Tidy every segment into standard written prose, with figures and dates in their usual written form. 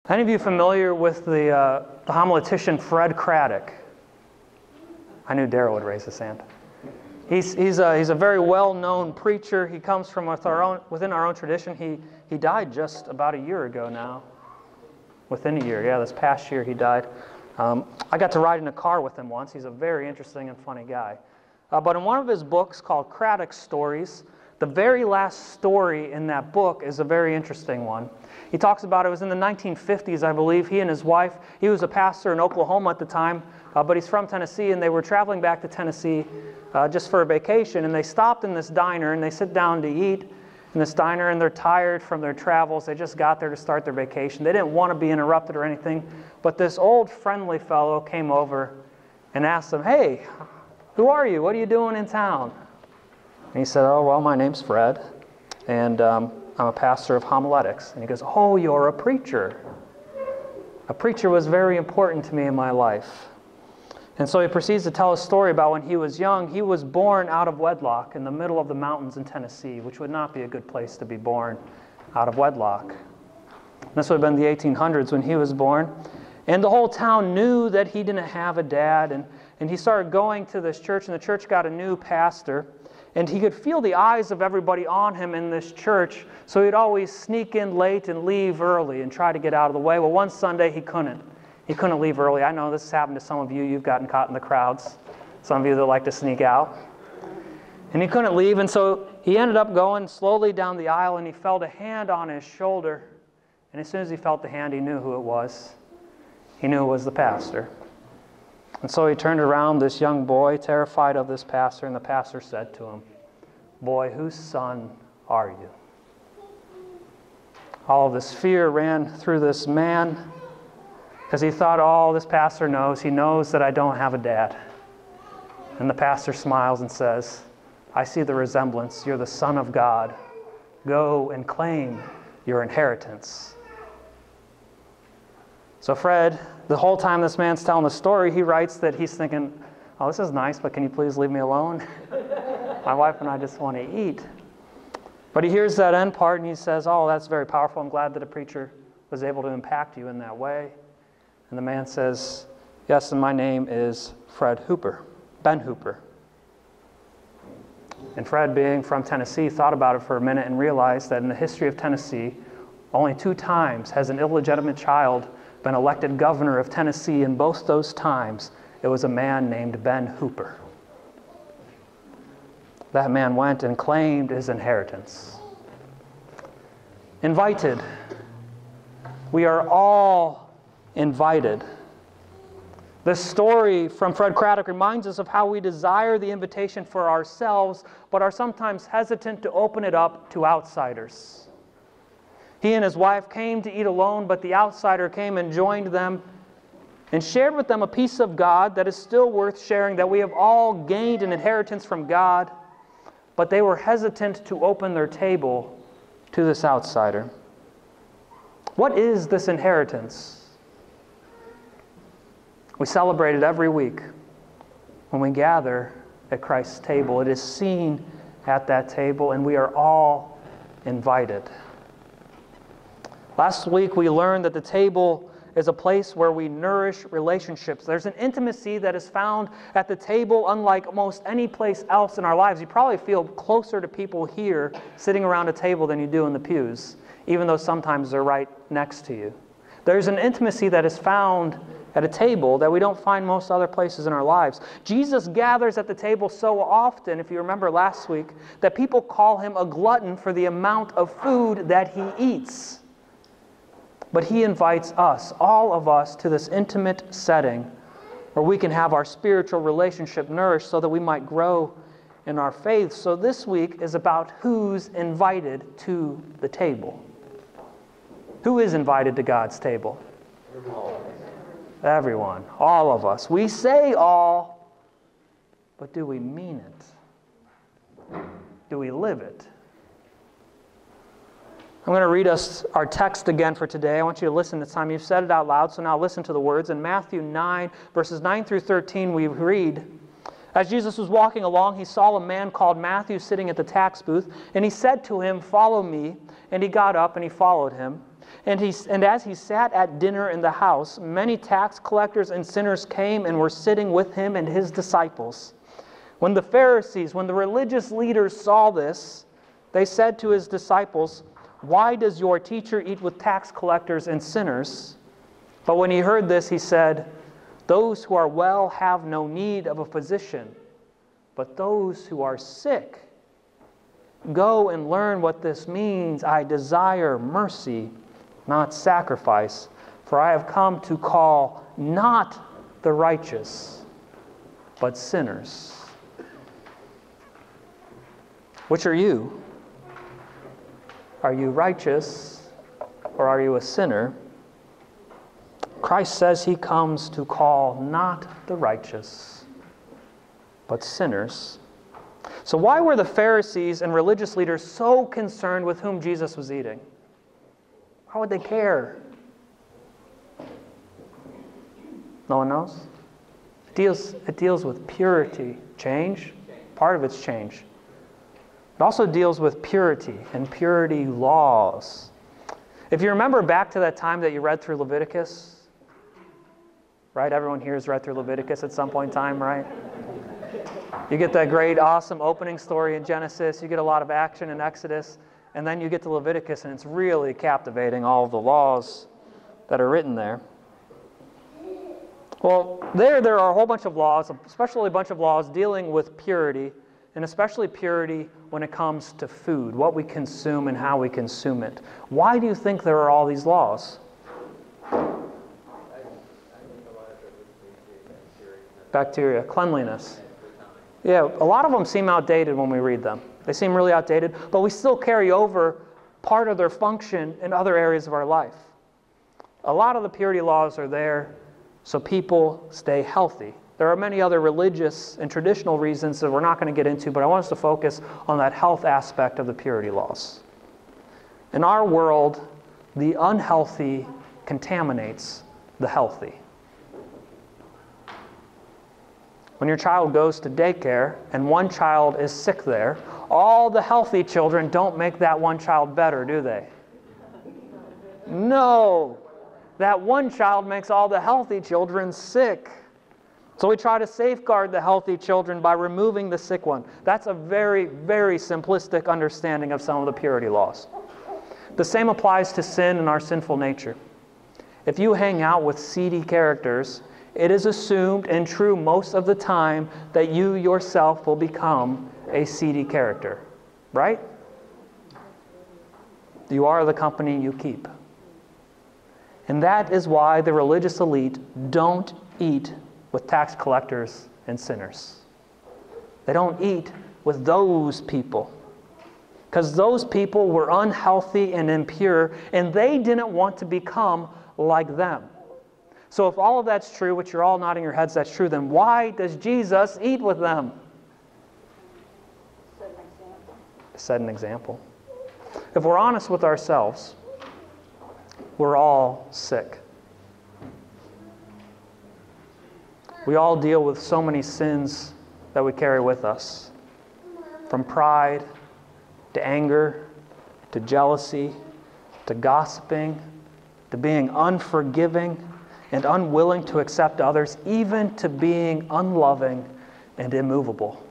Any of you familiar with the homiletician Fred Craddock? I knew Darrell would raise his hand. He's a very well-known preacher. He comes from within our own tradition. He died just about a year ago now. Within a year, yeah, this past year he died. I got to ride in a car with him once. He's a very interesting and funny guy. But in one of his books called Craddock's Stories, the very last story in that book is a very interesting one. He talks about it was in the 1950s, I believe. He and his wife, he was a pastor in Oklahoma at the time, but he's from Tennessee, and they were traveling back to Tennessee just for a vacation, and they stopped in this diner, and they sit down to eat in this diner, and they're tired from their travels. They just got there to start their vacation. They didn't want to be interrupted or anything, but this old friendly fellow came over and asked them, "Hey, who are you? What are you doing in town?" And he said, "Oh, well, my name's Fred, and I'm a pastor of homiletics." And he goes, "Oh, you're a preacher." A preacher was very important to me in my life. And so he proceeds to tell a story about when he was young. He was born out of wedlock in the middle of the mountains in Tennessee, which would not be a good place to be born out of wedlock. This would have been the 1800s when he was born. And the whole town knew that he didn't have a dad. And he started going to this church, and the church got a new pastor. And he could feel the eyes of everybody on him in this church, so he'd always sneak in late and leave early and try to get out of the way. Well, one Sunday he couldn't. He couldn't leave early. I know this has happened to some of you. You've gotten caught in the crowds. Some of you that like to sneak out. And he couldn't leave, and so he ended up going slowly down the aisle, and he felt a hand on his shoulder. And as soon as he felt the hand, he knew who it was. He knew it was the pastor. And so he turned around, this young boy, terrified of this pastor, and the pastor said to him, "Boy, whose son are you?" All of this fear ran through this man because he thought, "Oh, this pastor knows. He knows that I don't have a dad." And the pastor smiles and says, "I see the resemblance. You're the Son of God. Go and claim your inheritance." So Fred, the whole time this man's telling the story, he writes that he's thinking, "Oh, this is nice, but can you please leave me alone? My wife and I just want to eat." But he hears that end part and he says, "Oh, that's very powerful. I'm glad that a preacher was able to impact you in that way." And the man says, "Yes, and my name is Fred Hooper, Ben Hooper." And Fred, being from Tennessee, thought about it for a minute and realized that in the history of Tennessee, only 2 times has an illegitimate child been elected governor of Tennessee, and both those times it was a man named Ben Hooper. That man went and claimed his inheritance. Invited. We are all invited. This story from Fred Craddock reminds us of how we desire the invitation for ourselves, but are sometimes hesitant to open it up to outsiders. He and his wife came to eat alone, but the outsider came and joined them and shared with them a piece of God that is still worth sharing, that we have all gained an inheritance from God, but they were hesitant to open their table to this outsider. What is this inheritance? We celebrate it every week when we gather at Christ's table. It is seen at that table, and we are all invited. Last week we learned that the table is a place where we nourish relationships. There's an intimacy that is found at the table unlike most any place else in our lives. You probably feel closer to people here sitting around a table than you do in the pews, even though sometimes they're right next to you. There's an intimacy that is found at a table that we don't find most other places in our lives. Jesus gathers at the table so often, if you remember last week, that people call him a glutton for the amount of food that he eats. But he invites us, all of us, to this intimate setting where we can have our spiritual relationship nourished so that we might grow in our faith. So this week is about who's invited to the table. Who is invited to God's table? Everyone, all of us. We say all, but do we mean it? Do we live it? I'm going to read us our text again for today. I want you to listen this time. You've said it out loud, so now listen to the words. In Matthew 9, verses 9 through 13, we read, "As Jesus was walking along, he saw a man called Matthew sitting at the tax booth, and he said to him, 'Follow me.' And he got up and he followed him. And as he sat at dinner in the house, many tax collectors and sinners came and were sitting with him and his disciples. When the religious leaders saw this, they said to his disciples, "Why does your teacher eat with tax collectors and sinners?" But when he heard this, he said, "Those who are well have no need of a physician, but those who are sick. Go and learn what this means. I desire mercy, not sacrifice, for I have come to call not the righteous, but sinners." Which are you? Are you righteous or are you a sinner? Christ says he comes to call not the righteous, but sinners. So why were the Pharisees and religious leaders so concerned with whom Jesus was eating? Why would they care? No one knows? It deals with purity. Change? Part of it's change. It also deals with purity and purity laws. If you remember back to that time that you read through Leviticus, right? Everyone here has read through Leviticus at some point in time, right? You get that great, awesome opening story in Genesis. You get a lot of action in Exodus. And then you get to Leviticus, and it's really captivating, all of the laws that are written there. Well, there are a whole bunch of laws, especially a bunch of laws dealing with purity, and especially purity when it comes to food, what we consume and how we consume it. Why do you think there are all these laws? Bacteria, cleanliness. Yeah, a lot of them seem outdated when we read them. They seem really outdated, but we still carry over part of their function in other areas of our life. A lot of the purity laws are there so people stay healthy. There are many other religious and traditional reasons that we're not going to get into, but I want us to focus on that health aspect of the purity laws. In our world, the unhealthy contaminates the healthy. When your child goes to daycare and one child is sick there, all the healthy children don't make that one child better, do they? No. That one child makes all the healthy children sick. So we try to safeguard the healthy children by removing the sick one. That's a very, very simplistic understanding of some of the purity laws. The same applies to sin and our sinful nature. If you hang out with seedy characters, it is assumed and true most of the time that you yourself will become a seedy character, right? You are the company you keep. And that is why the religious elite don't eat with tax collectors and sinners. They don't eat with those people because those people were unhealthy and impure, and they didn't want to become like them. So if all of that's true, which you're all nodding your heads, that's true, then why does Jesus eat with them? Set an example. If we're honest with ourselves, we're all sick. We all deal with so many sins that we carry with us. From pride, to anger, to jealousy, to gossiping, to being unforgiving and unwilling to accept others, even to being unloving and immovable.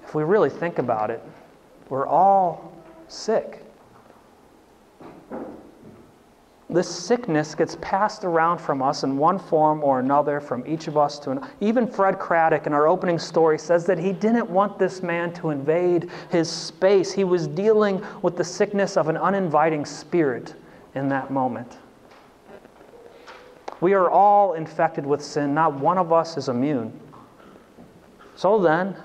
If we really think about it, we're all sick. This sickness gets passed around from us in one form or another from each of us to another. Even Fred Craddock in our opening story says that he didn't want this man to invade his space. He was dealing with the sickness of an uninviting spirit in that moment. We are all infected with sin. Not one of us is immune. So then,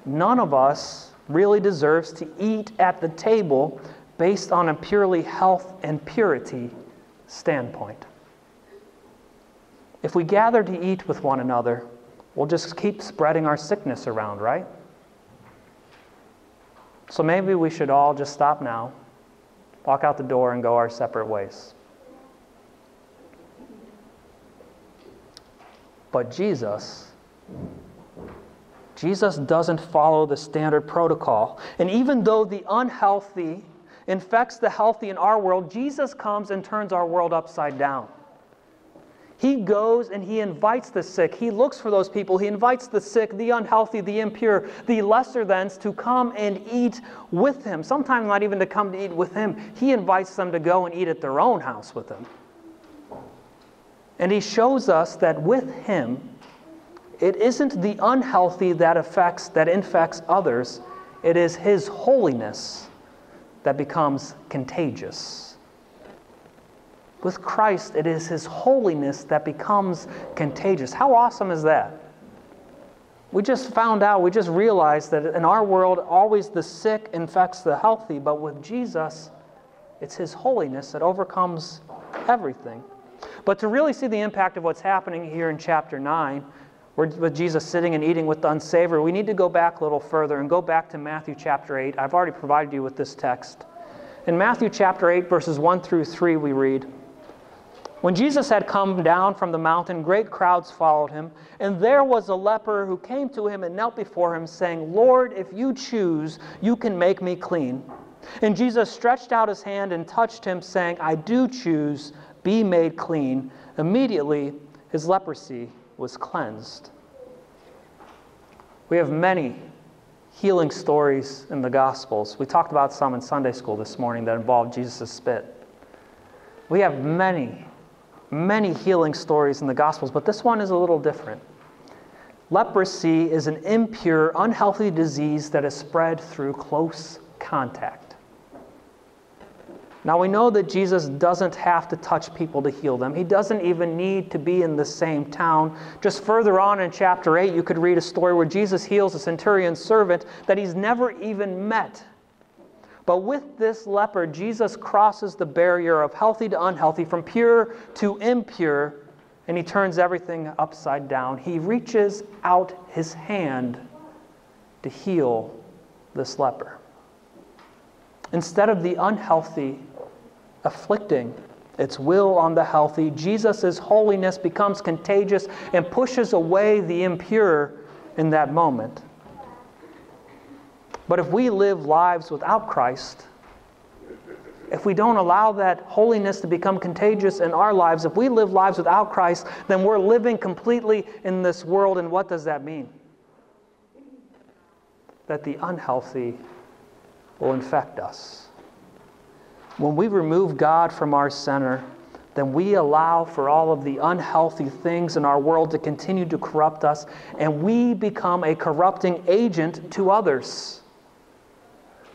none of us really deserves to eat at the table based on a purely health and purity standpoint. If we gather to eat with one another, we'll just keep spreading our sickness around, right? So maybe we should all just stop now, walk out the door, and go our separate ways. But Jesus doesn't follow the standard protocol. And even though the unhealthy infects the healthy in our world, Jesus comes and turns our world upside down. He goes and he invites the sick. He looks for those people. He invites the sick, the unhealthy, the impure, the lesser thans to come and eat with him. Sometimes not even to come to eat with him. He invites them to go and eat at their own house with him. And he shows us that with him, it isn't the unhealthy that infects others. It is his holiness that becomes contagious. With Christ, it is his holiness that becomes contagious. How awesome is that? We just realized that in our world, always the sick infects the healthy, but with Jesus, it's his holiness that overcomes everything. But to really see the impact of what's happening here in chapter 9, with Jesus sitting and eating with the unsavory, we need to go back a little further and go back to Matthew chapter 8. I've already provided you with this text. In Matthew chapter 8, verses 1 through 3, we read, "When Jesus had come down from the mountain, great crowds followed him, and there was a leper who came to him and knelt before him, saying, 'Lord, if you choose, you can make me clean.' And Jesus stretched out his hand and touched him, saying, 'I do choose, be made clean.' Immediately his leprosy was cleansed." We have many healing stories in the Gospels. We talked about some in Sunday school this morning that involved Jesus' spit. We have many healing stories in the Gospels, but this one is a little different. Leprosy is an impure, unhealthy disease that is spread through close contact. Now we know that Jesus doesn't have to touch people to heal them. He doesn't even need to be in the same town. Just further on in chapter 8, you could read a story where Jesus heals a centurion's servant that he's never even met. But with this leper, Jesus crosses the barrier of healthy to unhealthy, from pure to impure, and he turns everything upside down. He reaches out his hand to heal this leper. Instead of the unhealthy afflicting its will on the healthy, Jesus' holiness becomes contagious and pushes away the impure in that moment. But if we live lives without Christ, if we don't allow that holiness to become contagious in our lives, if we live lives without Christ, then we're living completely in this world. And what does that mean? That the unhealthy will infect us. When we remove God from our center, then we allow for all of the unhealthy things in our world to continue to corrupt us, and we become a corrupting agent to others.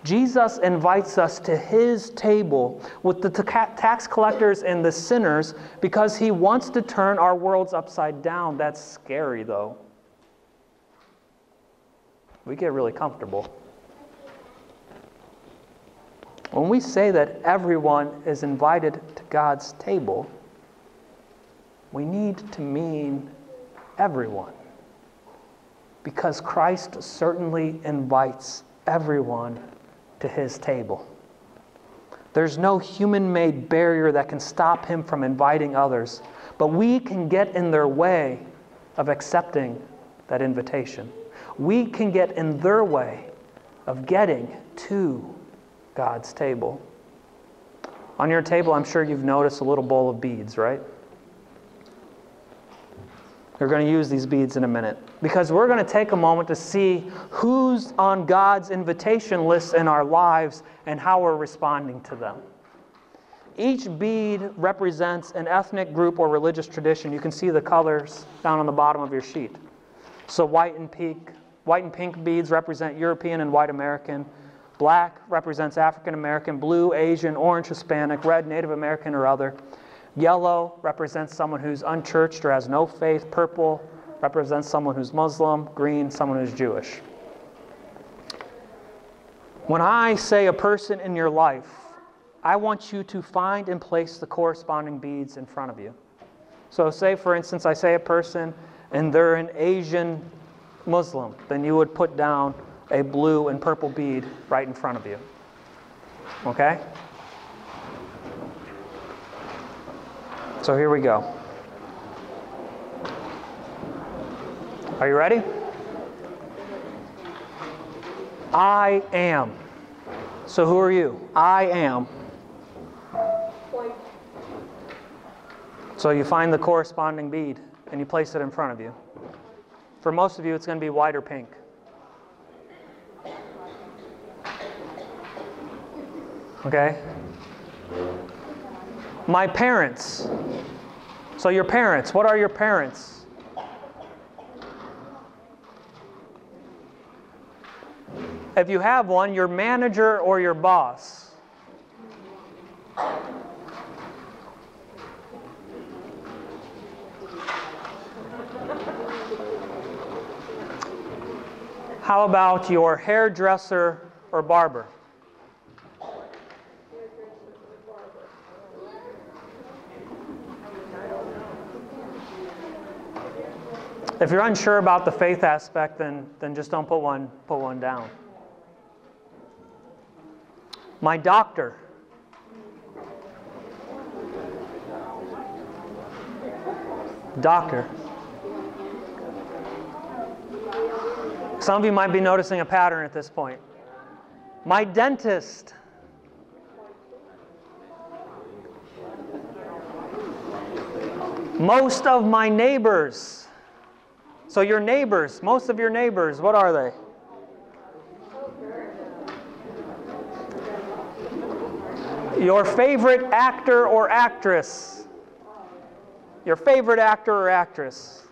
Jesus invites us to his table with the tax collectors and the sinners because he wants to turn our worlds upside down. That's scary, though. We get really comfortable. When we say that everyone is invited to God's table, we need to mean everyone. Because Christ certainly invites everyone to his table. There's no human-made barrier that can stop him from inviting others, but we can get in their way of accepting that invitation. We can get in their way of getting to God's table. On your table, I'm sure you've noticed a little bowl of beads, right? We're going to use these beads in a minute because we're going to take a moment to see who's on God's invitation list in our lives and how we're responding to them. Each bead represents an ethnic group or religious tradition. You can see the colors down on the bottom of your sheet. So white and pink beads represent European and white American. Black represents African American, blue, Asian, orange, Hispanic, red, Native American, or other. Yellow represents someone who's unchurched or has no faith. Purple represents someone who's Muslim. Green, someone who's Jewish. When I say a person in your life, I want you to find and place the corresponding beads in front of you. So say, for instance, I say a person and they're an Asian Muslim, then you would put down a blue and purple bead right in front of you. Okay? So here we go. Are you ready? I am. So who are you? I am. So you find the corresponding bead and you place it in front of you. For most of you, it's going to be white or pink. Okay? My parents. So your parents, what are your parents? If you have one, your manager or your boss. How about your hairdresser or barber? If you're unsure about the faith aspect, then just don't put one down. My doctor. Doctor. Some of you might be noticing a pattern at this point. My dentist. Most of my neighbors. So your neighbors, most of your neighbors, what are they? Your favorite actor or actress. Your favorite actor or actress.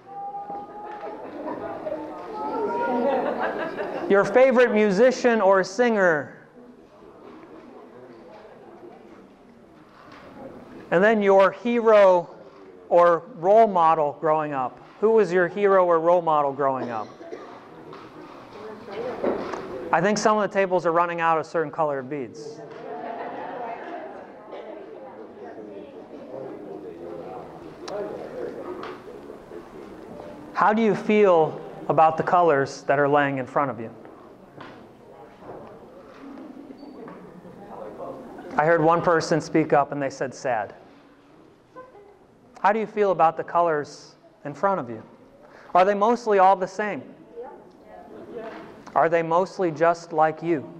Your favorite musician or singer. And then your hero or role model growing up. Who was your hero or role model growing up? I think some of the tables are running out of certain colored beads. How do you feel about the colors that are laying in front of you? I heard one person speak up and they said sad. How do you feel about the colors in front of you? Are they mostly all the same? Are they mostly just like you?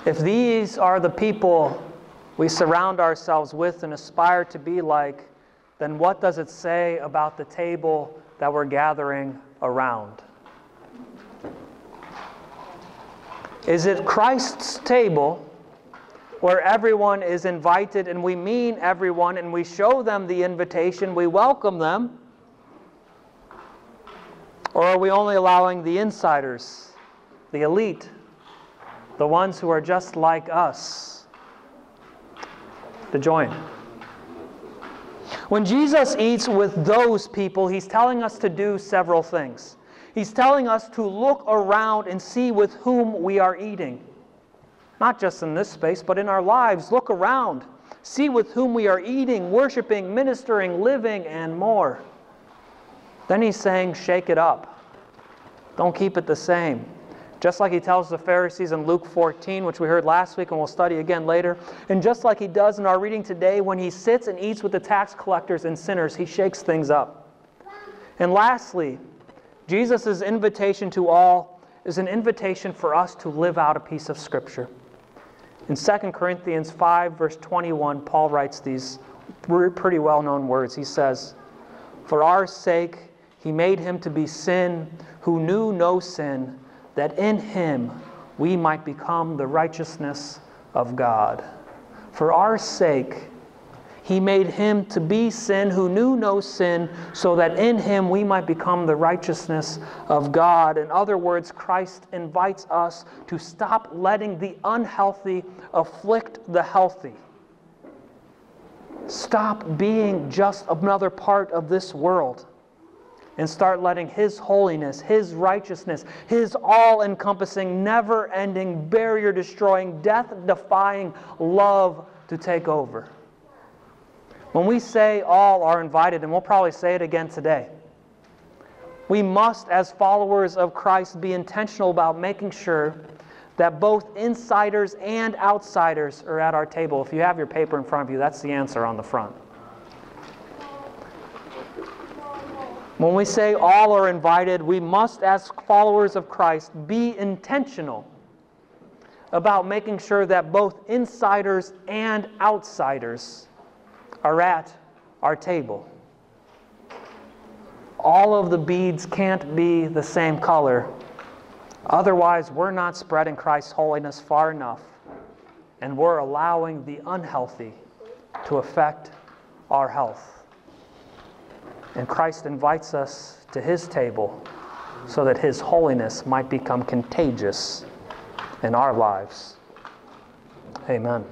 If these are the people we surround ourselves with and aspire to be like, then what does it say about the table that we're gathering around? Is it Christ's table where everyone is invited and we mean everyone and we show them the invitation, we welcome them? Or are we only allowing the insiders, the elite, the ones who are just like us, to join? When Jesus eats with those people, he's telling us to do several things. He's telling us to look around and see with whom we are eating. Not just in this space, but in our lives. Look around. See with whom we are eating, worshiping, ministering, living, and more. Then he's saying, shake it up. Don't keep it the same. Just like he tells the Pharisees in Luke 14, which we heard last week and we'll study again later. And just like he does in our reading today, when he sits and eats with the tax collectors and sinners, he shakes things up. And lastly, Jesus' invitation to all is an invitation for us to live out a piece of Scripture. In 2 Corinthians 5, verse 21, Paul writes these pretty well-known words. He says, "For our sake he made him to be sin who knew no sin, that in him we might become the righteousness of God." For our sake he made him to be sin who knew no sin, so that in him we might become the righteousness of God. In other words, Christ invites us to stop letting the unhealthy afflict the healthy. Stop being just another part of this world and start letting his holiness, his righteousness, his all-encompassing, never-ending, barrier-destroying, death-defying love to take over. When we say all are invited, and we'll probably say it again today, we must, as followers of Christ, be intentional about making sure that both insiders and outsiders are at our table. If you have your paper in front of you, that's the answer on the front. When we say all are invited, we must, as followers of Christ, be intentional about making sure that both insiders and outsiders are at our table. All of the beads can't be the same color. Otherwise, we're not spreading Christ's holiness far enough, and we're allowing the unhealthy to affect our health. And Christ invites us to His table so that His holiness might become contagious in our lives. Amen.